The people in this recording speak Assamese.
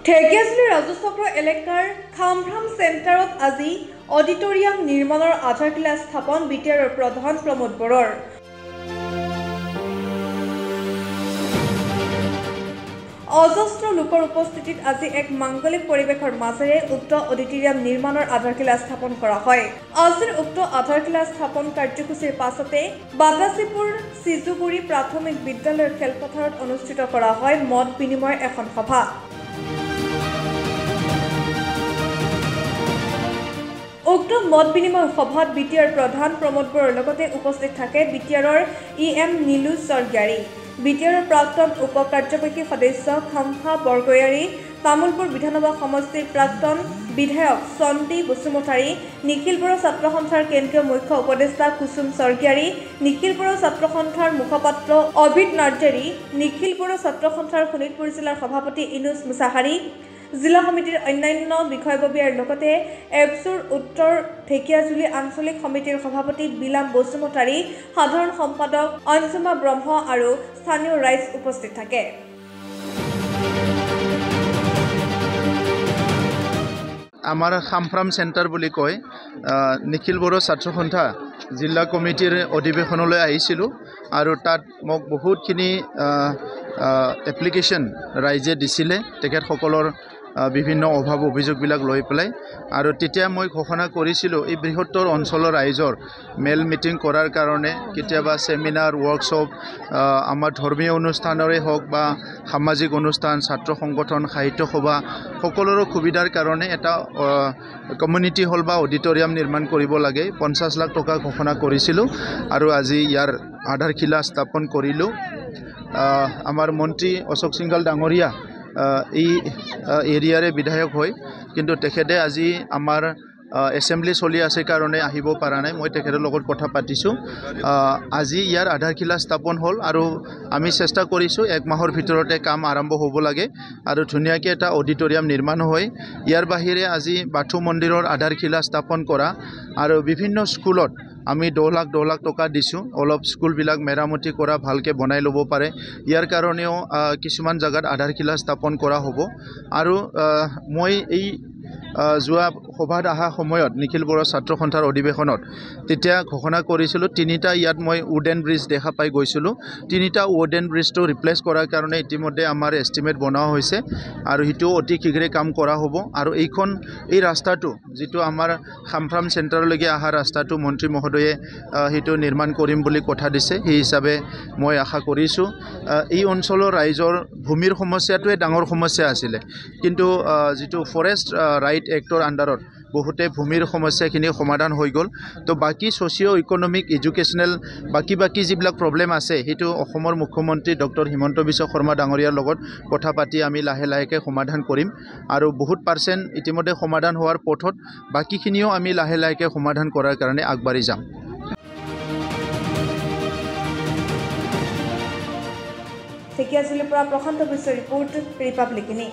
ঢেকিয়াজুলি ৰাজচক্ৰ এলেকাৰ খামফ্ৰাম চেণ্টাৰত আজি অডিটৰিয়াম নিৰ্মাণৰ আধাৰশিলা স্থাপন বিটিআৰৰ প্ৰধান প্ৰমোদ বৰৰ। অজস্ৰ লোকৰ উপস্থিতিত আজি এক মাংগলিক পৰিৱেশৰ মাজেৰে উক্ত অডিটৰিয়াম নিৰ্মাণৰ আধাৰশিলা স্থাপন কৰা হয়। আজিৰ উক্ত আধাৰশিলা স্থাপন কাৰ্যসূচীৰ পাছতে বাগাচীপুৰ চিজুগুৰি প্ৰাথমিক বিদ্যালয়ৰ খেলপথাৰত অনুষ্ঠিত কৰা হয় মত বিনিময়ৰ এখন সভা। উক্ত মত বিনিময় সভাত বিটিআৰ প্ৰধান প্ৰমোদ বৰৰ লগতে উপস্থিত থাকে বিটিআৰৰ EM নীলু স্বৰ্গীয়াৰী, বিটিআৰৰ প্ৰাক্তন উপ কাৰ্যবাহী সদস্য খাম্ফা বৰগয়াৰী, তামুলপুৰ বিধানসভা সমষ্টিৰ প্ৰাক্তন বিধায়ক চন্দী বসুমতাৰী, নিখিল বড়ো ছাত্ৰ সন্থাৰ কেন্দ্ৰীয় মুখ্য উপদেষ্টা কুসুম স্বৰ্গীয়াৰী, নিখিল বড়ো ছাত্ৰ সন্থাৰ মুখপাত্ৰ অভিত নাৰ্জাৰী, নিখিল বড়ো ছাত্ৰ সন্থাৰ শোণিতপুৰ জিলাৰ সভাপতি ইনুছ মুছাহাৰী, জিলা সমিতিৰ অন্যান্য বিষয়ববীয়াৰ লগতে এপছুৰ উত্তৰ ঢেকিয়াজুলি আঞ্চলিক সমিতিৰ সভাপতি বিলাম বসুমতাৰী, সাধাৰণ সম্পাদক অঞ্জুমা ব্ৰহ্ম আৰু স্থানীয় ৰাইজ উপস্থিত থাকে। আমাৰ খামফ্ৰাম চেণ্টাৰ বুলি কয় নিখিল বড়ো ছাত্ৰ সন্থা জিলা কমিটিৰ অধিৱেশনলৈ আহিছিলোঁ আৰু তাত মোক বহুতখিনি এপ্লিকেশ্যন ৰাইজে দিছিলে তেখেতসকলৰ বিভিন্ন অভাৱ অভিযোগবিলাক লৈ পেলাই আৰু তেতিয়া মই ঘোষণা কৰিছিলোঁ এই বৃহত্তৰ অঞ্চলৰ ৰাইজৰ মেল মিটিং কৰাৰ কাৰণে কেতিয়াবা চেমিনাৰ ৱৰ্কশ্বপ আমাৰ ধৰ্মীয় অনুষ্ঠানৰে হওক বা সামাজিক অনুষ্ঠান ছাত্ৰ সংগঠন সাহিত্য সভা সকলোৰে সুবিধাৰ কাৰণে এটা কমিউনিটি হল বা অডিটৰিয়াম নিৰ্মাণ কৰিব লাগে 50 লাখ টকা ঘোষণা কৰিছিলোঁ আৰু আজি ইয়াৰ আধাৰশিলা স্থাপন কৰিলোঁ। আমাৰ মন্ত্ৰী অশোক সিংঘল ডাঙৰীয়া এই এৰিয়াৰে বিধায়ক হয়, কিন্তু তেখেতে আজি আমাৰ এছেম্বলি চলি আছে কাৰণে আহিব পৰা নাই। মই তেখেতৰ লগত কথা পাতিছোঁ। আজি ইয়াৰ আধাৰশিলা স্থাপন হ'ল আৰু আমি চেষ্টা কৰিছোঁ 1 মাহৰ ভিতৰতে কাম আৰম্ভ হ'ব লাগে আৰু ধুনীয়াকৈ এটা অডিটৰিয়াম নিৰ্মাণ হয়। ইয়াৰ বাহিৰে আজি বাথু মন্দিৰৰ আধাৰশিলা স্থাপন কৰা আৰু বিভিন্ন স্কুলত আমি 10 লাখ টকা দিছোঁ অলপ স্কুলবিলাক মেৰামতি কৰা ভালকৈ বনাই ল'ব পাৰে। ইয়াৰ কাৰণেও কিছুমান জাগাত আধাৰশিলা স্থাপন কৰা হ'ব আৰু মই এই যোৱা সভাত অহা সময়ত নিখিল বড়ো ছাত্ৰ সন্থাৰ অধিৱেশনত তেতিয়া ঘোষণা কৰিছিলোঁ 3টা ইয়াত মই উডেন ব্ৰিজ দেখা পাই গৈছিলোঁ। 3টা উডেন ব্ৰিজটো ৰিপ্লেচ কৰাৰ কাৰণে ইতিমধ্যে আমাৰ এষ্টিমেট বনোৱা হৈছে আৰু সেইটো অতি শীঘ্ৰে কাম কৰা হ'ব আৰু এই ৰাস্তাটো যিটো আমাৰ খামফ্ৰাম চেণ্টাৰলৈকে অহা ৰাস্তাটো মন্ত্ৰী মহোদয়ে সেইটো নিৰ্মাণ কৰিম বুলি কথা দিছে। সেই হিচাপে মই আশা কৰিছোঁ। এই অঞ্চলৰ ৰাইজৰ ভূমিৰ সমস্যাটোৱে ডাঙৰ সমস্যা আছিলে, কিন্তু যিটো ফৰেষ্ট ৰাইট এক্টৰ আণ্ডাৰত বহুতে ভূমিৰ সমস্যাখিনি সমাধান হৈ গ'ল। তো বাকী ছ'চিঅ' ইকনমিক এডুকেশ্যনেল বাকী যিবিলাক প্ৰব্লেম আছে সেইটো অসমৰ মুখ্যমন্ত্ৰী ডক্টৰ হিমন্ত বিশ্ব শৰ্মা ডাঙৰীয়াৰ লগত কথা পাতি আমি লাহে সমাধান কৰিম আৰু বহুত % ইতিমধ্যে সমাধান হোৱাৰ পথত বাকীখিনিও আমি লাহে সমাধান কৰাৰ কাৰণে আগবাঢ়ি যাম। ঢেকিয়াজুলিৰ পৰা প্ৰশান্ত বিশ্বৰ ৰিপৰ্ট ৰিপাব্লিক ইনি।